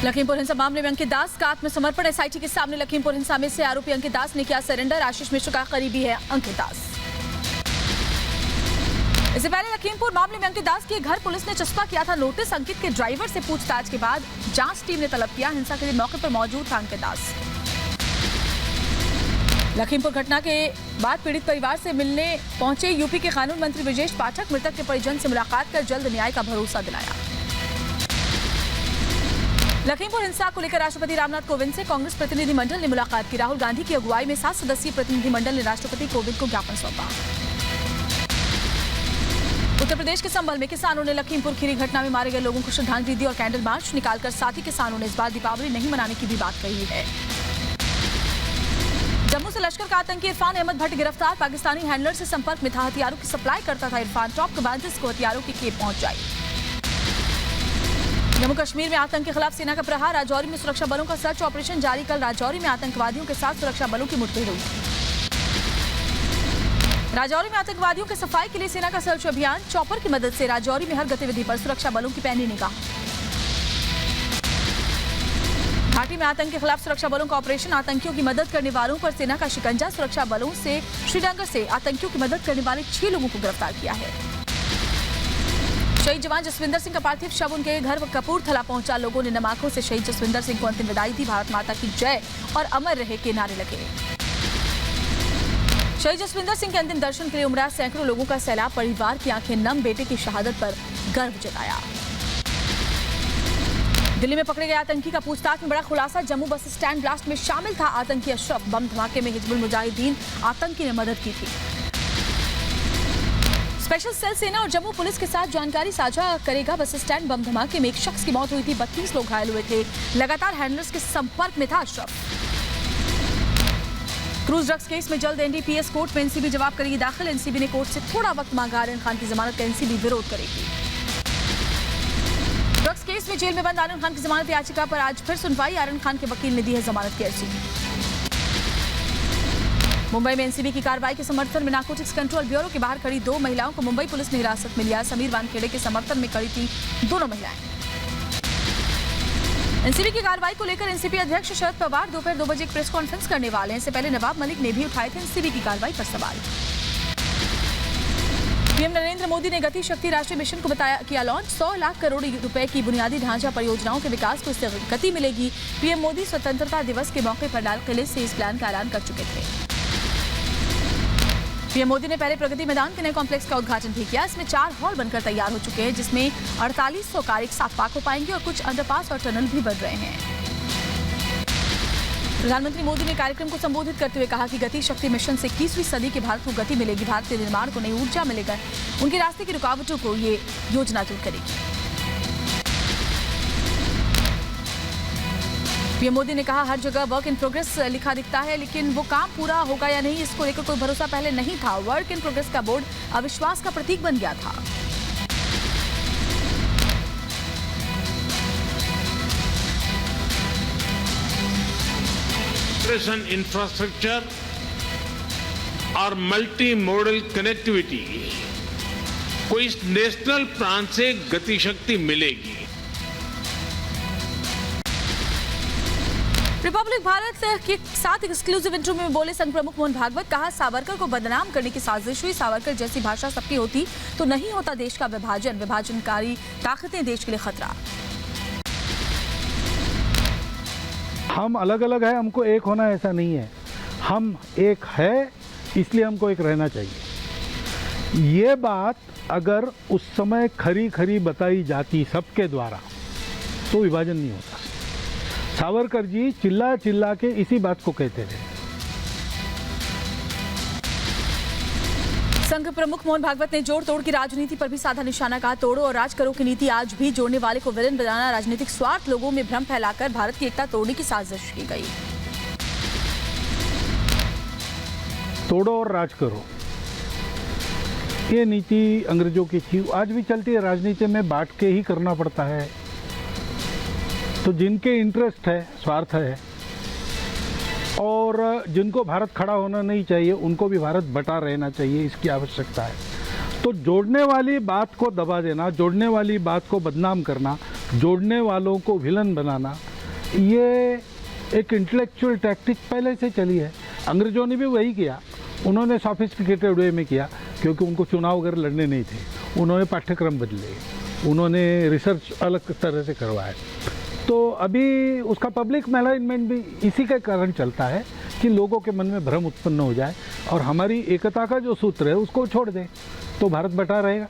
लखीमपुर हिंसा मामले में अंकित दास का आत्मसमर्पण। एसआईटी के सामने लखीमपुर हिंसा में से आरोपी अंकित दास ने किया सरेंडर। आशीष मिश्र का करीबी है अंकित दास। इससे पहले लखीमपुर मामले में अंकित दास के घर पुलिस ने चस्पा किया था नोटिस। अंकित के ड्राइवर से पूछताछ के बाद जांच टीम ने तलब किया। हिंसा के दिन मौके पर मौजूद था अंकित दास। लखीमपुर घटना के बाद पीड़ित परिवार से मिलने पहुंचे यूपी के कानून मंत्री ब्रजेश पाठक। मृतक के परिजन से मुलाकात कर जल्द न्याय का भरोसा दिलाया। लखीमपुर हिंसा को लेकर राष्ट्रपति रामनाथ कोविंद से कांग्रेस प्रतिनिधिमंडल ने मुलाकात की। राहुल गांधी की अगुवाई में 7 सदस्यीय प्रतिनिधिमंडल ने राष्ट्रपति कोविंद को ज्ञापन सौंपा। उत्तर प्रदेश के संभल में किसानों ने लखीमपुर खीरी घटना में मारे गए लोगों को श्रद्धांजलि दी और कैंडल मार्च निकालकर साथ ही किसानों ने इस बार दीपावली नहीं मनाने की भी बात कही है। जम्मू से लश्कर का आतंकी इरफान अहमद भट्ट गिरफ्तार। पाकिस्तानी हैंडलर से संपर्क में था। हथियारों की सप्लाई करता था इरफान। टॉप कमांडर्स को हथियारों की खेप पहुंचाई। जम्मू कश्मीर में आतंक के खिलाफ सेना का प्रहार। राजौरी में सुरक्षा बलों का सर्च ऑपरेशन जारी। कल राजौरी में आतंकवादियों के साथ सुरक्षा बलों की मुठभेड़ हुई। राजौरी में आतंकवादियों के सफाई के लिए सेना का सर्च अभियान। चॉपर की मदद से राजौरी में हर गतिविधि पर सुरक्षा बलों की पैनी निगाह। घाटी में आतंक के खिलाफ सुरक्षा बलों का ऑपरेशन। आतंकियों की मदद करने वालों पर सेना का शिकंजा। सुरक्षा बलों से श्रीनगर से आतंकियों की मदद करने वाले 6 लोगों को गिरफ्तार किया है। शहीद जवान जसविंदर सिंह का पार्थिव शव उनके घर कपूरथला पहुंचा। लोगों ने नम आंखों से शहीद जसविंदर सिंह को अंतिम विदाई दी। भारत माता की जय और अमर रहे के नारे लगे। शहीद जसविंदर सिंह के अंतिम दर्शन के लिए उमड़ा सैकड़ों लोगों का सैलाब। परिवार की आंखें नम। बेटे की शहादत पर गर्व जताया। दिल्ली में पकड़े गए आतंकी का पूछताछ में बड़ा खुलासा। जम्मू बस स्टैंड ब्लास्ट में शामिल था आतंकी अशरफ। बम धमाके में हिजबुल मुजाहिदीन आतंकी ने मदद की थी। स्पेशल सेल सेना और जम्मू पुलिस के साथ जानकारी साझा करेगा। बस स्टैंड बम धमाके में एक शख्स की मौत हुई थी। 32 लोग घायल हुए थे। लगातार हैंडलर्स के संपर्क में था अशरफ। क्रूज ड्रग्स केस में जल्द एनडीपीएस कोर्ट में एनसीबी जवाब करेगी दाखिल। एनसीबी ने कोर्ट से थोड़ा वक्त मांगा। आर्यन खान की जमानत का एनसीबी विरोध करेगी। ड्रग्स केस में जेल में बंद आर्यन खान की जमानत याचिका पर आज फिर सुनवाई। आर्यन खान के वकील ने दी है जमानत की अर्जी। मुंबई में एनसीबी की कार्रवाई के समर्थन में नारकोटिक्स कंट्रोल ब्यूरो के बाहर खड़ी 2 महिलाओं को मुंबई पुलिस ने हिरासत में लिया। समीर वानखेड़े के समर्थन में खड़ी थी दोनों महिलाएं। एनसीबी की कार्रवाई को लेकर एनसीपी अध्यक्ष शरद पवार दोपहर 2 बजे एक प्रेस कॉन्फ्रेंस करने वाले हैं। इससे पहले नवाब मलिक ने भी उठाए थे एनसीबी की कार्रवाई पर सवाल। पीएम नरेंद्र मोदी ने गति शक्ति राष्ट्रीय मिशन को बताया किया लॉन्च। 100 लाख करोड़ रुपए की बुनियादी ढांचा परियोजनाओं के विकास को इससे गति मिलेगी। पीएम मोदी स्वतंत्रता दिवस के मौके पर लाल किले से इस प्लान का ऐलान कर चुके थे। पीएम मोदी ने पहले प्रगति मैदान के नए कॉम्प्लेक्स का उद्घाटन भी किया। इसमें 4 हॉल बनकर तैयार हो चुके हैं, जिसमें 4800 कार एक साथ पार्क हो पाएंगे और कुछ अंडरपास और टनल भी बन रहे हैं। प्रधानमंत्री मोदी ने कार्यक्रम को संबोधित करते हुए कहा कि गति शक्ति मिशन से 21वीं सदी के भारत को गति मिलेगी। भारत के निर्माण को नई ऊर्जा मिलेगा। उनके रास्ते की रुकावटों को ये योजना दूर करेगी। पीएम मोदी ने कहा हर जगह वर्क इन प्रोग्रेस लिखा दिखता है, लेकिन वो काम पूरा होगा या नहीं इसको लेकर कोई भरोसा पहले नहीं था। वर्क इन प्रोग्रेस का बोर्ड अविश्वास का प्रतीक बन गया था। इंफ्रास्ट्रक्चर और मल्टी मॉडल कनेक्टिविटी को इस नेशनल प्लान से गति शक्ति मिलेगी। रिपब्लिक भारत के साथ एक्सक्लूसिव इंटरव्यू में बोले संघ प्रमुख मोहन भागवत। कहा सावरकर को बदनाम करने की साजिश हुई। सावरकर जैसी भाषा सबकी होती तो नहीं होता देश का विभाजन। विभाजनकारी ताकतें देश के लिए खतरा। हम अलग अलग है, हमको एक होना ऐसा नहीं है। हम एक है, इसलिए हमको एक रहना चाहिए। ये बात अगर उस समय खरी खरी बताई जाती सबके द्वारा तो विभाजन नहीं होता। सावरकर जी चिल्ला चिल्ला के इसी बात को कहते थे। संघ प्रमुख मोहन भागवत ने जोड़ तोड़ की राजनीति पर भी साधा निशाना। कहा तोड़ो और राज करो की नीति आज भी जोड़ने वाले को विलेन बनाना, राजनीतिक स्वार्थ, लोगों में भ्रम फैलाकर भारत की एकता तोड़ने की साजिश की गई। तोड़ो और राज करो, ये नीति अंग्रेजों की थी, आज भी चलती है। राजनीति में बांट के ही करना पड़ता है। तो जिनके इंटरेस्ट है, स्वार्थ है, और जिनको भारत खड़ा होना नहीं चाहिए उनको भी भारत बटा रहना चाहिए, इसकी आवश्यकता है। तो जोड़ने वाली बात को दबा देना, जोड़ने वाली बात को बदनाम करना, जोड़ने वालों को विलन बनाना, ये एक इंटेलेक्चुअल टैक्टिक पहले से चली है। अंग्रेजों ने भी वही किया, उन्होंने सॉफिस्टिकेटेड वे में किया, क्योंकि उनको चुनाव वगैरह लड़ने नहीं थे। उन्होंने पाठ्यक्रम बदले, उन्होंने रिसर्च अलग तरह से करवाया। तो अभी उसका पब्लिक मैनेजमेंट भी इसी के कारण चलता है कि लोगों के मन में भ्रम उत्पन्न हो जाए और हमारी एकता का जो सूत्र है उसको छोड़ दें, तो भारत बटा रहेगा।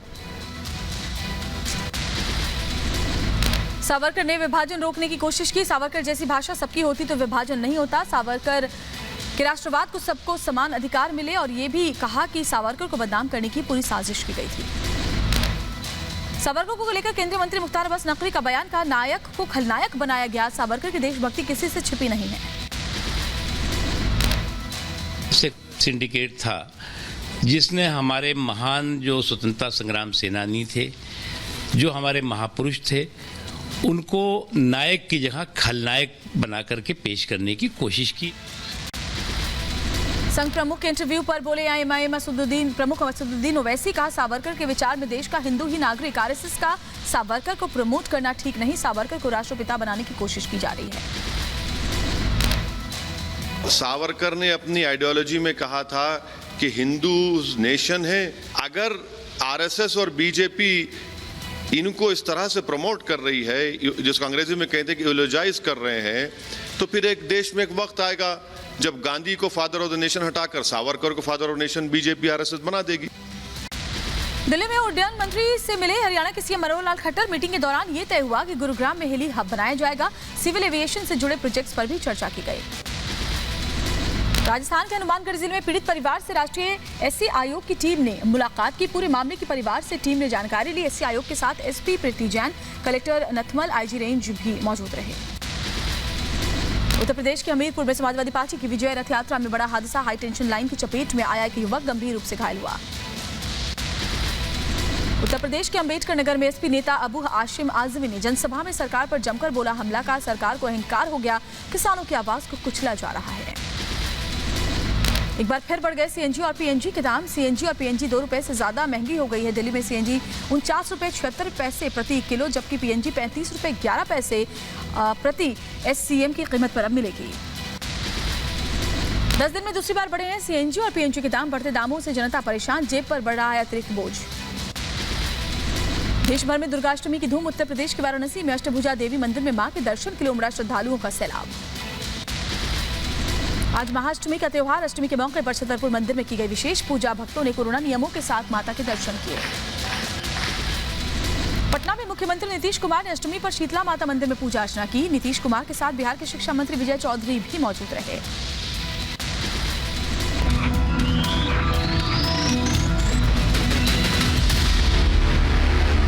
सावरकर ने विभाजन रोकने की कोशिश की। सावरकर जैसी भाषा सबकी होती तो विभाजन नहीं होता। सावरकर के राष्ट्रवाद को सबको समान अधिकार मिले, और ये भी कहा कि सावरकर को बदनाम करने की पूरी साजिश की गई थी। सावरकर को लेकर केंद्रीय मंत्री मुख्तार अब्बास नकवी का बयान, का नायक को खलनायक बनाया गया। सावरकर की देशभक्ति किसी से छिपी नहीं है। सिंडिकेट था जिसने हमारे महान जो स्वतंत्रता संग्राम सेनानी थे, जो हमारे महापुरुष थे, उनको नायक की जगह खलनायक बना करके पेश करने की कोशिश की। संघ प्रमुख के इंटरव्यू पर बोले आईएमआईएम प्रमुख असदुद्दीन ओवैसी, कहा सावरकर के विचार में देश का हिंदू ही नागरिक। आरएसएस का सावरकर को प्रमोट करना ठीक नहीं। सावरकर को राष्ट्रपिता बनाने की कोशिश की जा रही है। सावरकर ने अपनी आइडियोलॉजी में कहा था कि हिंदू नेशन है। अगर आरएसएस और बीजेपी इनको इस तरह से प्रमोट कर रही है, जिसको अंग्रेजी में कहते हैं कि इलोजाइज कर रहे हैं, तो फिर एक देश में एक वक्त आएगा जब गांधी को फादर ऑफ द नेशन हटाकर सावरकर को father of nation BJP RSS बना देगी। दिल्ली में उड्डयन मंत्री से मिले हरियाणा के सीएम मनोहर लाल खट्टर। मीटिंग के दौरान ये तय हुआ कि गुरुग्राम में हेली हब बनाया जाएगा। सिविल एविएशन से जुड़े प्रोजेक्ट्स पर भी चर्चा की गई। राजस्थान के हनुमानगढ़ जिले में पीड़ित परिवार से राष्ट्रीय एससी आयोग की टीम ने मुलाकात की। पूरे मामले की परिवार से टीम ने जानकारी ली। एससी आयोग के साथ SP Preeti Jain, collector Nathmal, IG range भी मौजूद रहे। उत्तर प्रदेश के हमीरपुर में समाजवादी पार्टी की विजय रथ यात्रा में बड़ा हादसा। हाई टेंशन लाइन की चपेट में आया एक युवक गंभीर रूप से घायल हुआ। उत्तर प्रदेश के अंबेडकर नगर में एसपी नेता अबू आशिम आजमी ने जनसभा में सरकार पर जमकर बोला हमला। का सरकार को अहंकार हो गया, किसानों की आवाज को कुचला जा रहा है। एक बार फिर बढ़ गए सीएनजी और पीएनजी के दाम। सीएनजी और पीएनजी 2 रुपए से ज्यादा महंगी हो गई है। दिल्ली में सीएनजी 49 रुपए 76 पैसे प्रति किलो, जबकि पीएनजी 35 रुपए 11 पैसे प्रति एससीएम की कीमत पर अब मिलेगी। 10 दिन में दूसरी बार बढ़े हैं सीएनजी और पीएनजी के दाम। बढ़ते दामों से जनता परेशान, जेब पर बढ़ रहा है अतिरिक्त बोझ। देश भर में दुर्गाष्टमी की धूम। उत्तर प्रदेश के वाराणसी में अष्टभुजा देवी मंदिर में मां के दर्शन के लिए उमड़ा श्रद्धालुओं का सैलाब। आज महाअष्टमी का त्योहार। अष्टमी के मौके पर छतरपुर मंदिर में की गई विशेष पूजा। भक्तों ने कोरोना नियमों के साथ माता के दर्शन किए। पटना में मुख्यमंत्री नीतीश कुमार ने अष्टमी पर शीतला माता मंदिर में पूजा अर्चना की। नीतीश कुमार के साथ बिहार के शिक्षा मंत्री विजय चौधरी भी मौजूद रहे।